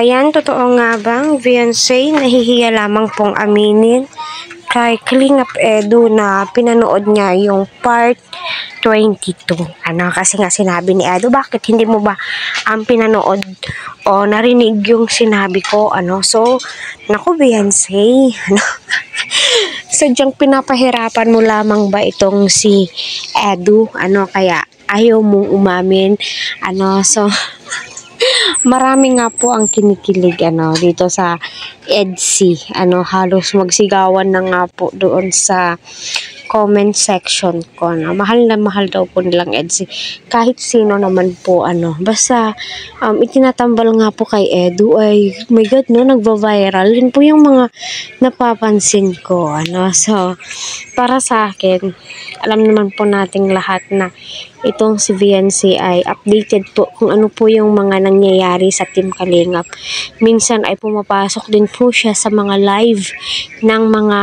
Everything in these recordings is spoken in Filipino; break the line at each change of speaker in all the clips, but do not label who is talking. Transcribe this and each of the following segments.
Ayan, totoo nga bang Beyonce nahihiya lamang pong aminin kay Kalingap Edu na pinanood niya yung part 22. Kasi nga sinabi ni Edu, bakit hindi mo ba pinanood o narinig yung sinabi ko? So, naku Beyonce, sadyang pinapahirapan mo lamang ba itong si Edu? Kaya ayaw mong umamin? So, marami nga po ang kinikilig dito sa EDSI. Halos magsigawan na nga po doon sa comment section ko. Mahal na mahal daw po nilang EDSI. Kahit sino naman po basta itinatambal nga po kay Edu ay my God nagva-viral. Yun po yung mga napapansin ko. So para sa akin, alam naman po nating lahat na itong si Beyonce ay updated po kung ano po yung mga nangyayari sa Team Kalingap. Minsan ay pumapasok din po siya sa mga live ng mga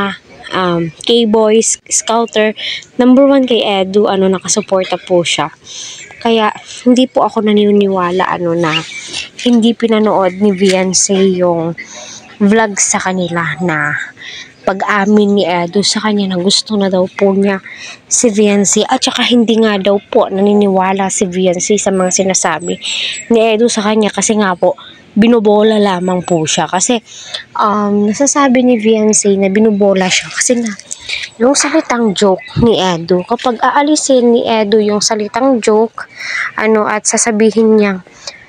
K-Boys, Scouter. Number 1 kay Edu, nakasuporta po siya. Kaya hindi po ako naniniwala na hindi pinanood ni Beyonce yung vlog sa kanila na pag-amin ni Edu sa kanya na gusto na daw po niya si Beyonce at saka hindi nga daw po naniniwala si Beyonce sa mga sinasabi ni Edu sa kanya kasi nga po binobola lamang po siya kasi nasasabi ni Beyonce na binobola siya kasi nga yung salitang joke ni Edu, kapag aalisin ni Edu yung salitang joke at sasabihin niya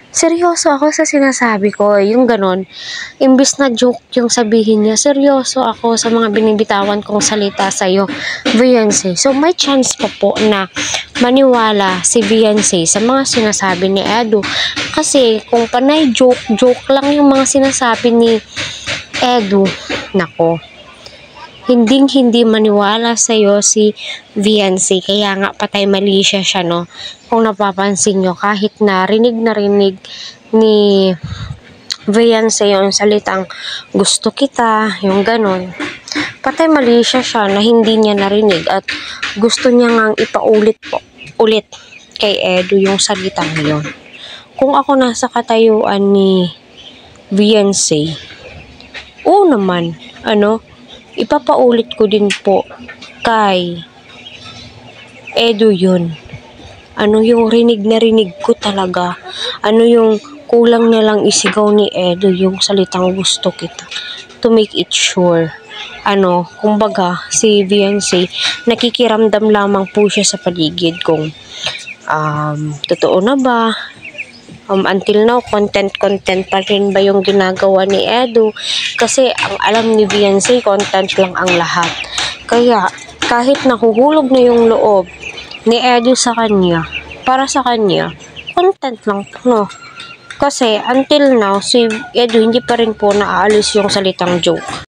seryoso ako sa sinasabi ko, yung ganon. Imbis na joke yung sabihin niya, seryoso ako sa mga binibitawan kong salita sa'yo, Beyonce. So, may chance pa po na maniwala si Beyonce sa mga sinasabi ni Edu. Kasi, kung panay joke lang yung mga sinasabi ni Edu, nako, hindi maniwala sa'yo si Beyonce. Kaya nga patay mali siya kung napapansin nyo, kahit narinig ni Beyonce yung salitang gusto kita, yung ganon, patay mali siya na hindi niya narinig at gusto niya ngang ulit kay Edu yung salitang yon. Kung ako nasa katayuan ni Beyonce, naman, ipapaulit ko din po kay Edu yun. Yung rinig na rinig ko talaga. Yung kulang na lang isigaw ni Edu yung salitang gusto kita. To make it sure. Kumbaga, si Beyonce, nakikiramdam lamang po siya sa paligid kung totoo na ba? Until now, content pa rin ba yung ginagawa ni Edu? Kasi ang alam ni Beyonce, content lang ang lahat. Kaya, kahit nahuhulog na yung loob ni Edu sa kanya, para sa kanya, content lang po, Kasi, until now, si Edu hindi pa rin po naaalis yung salitang joke.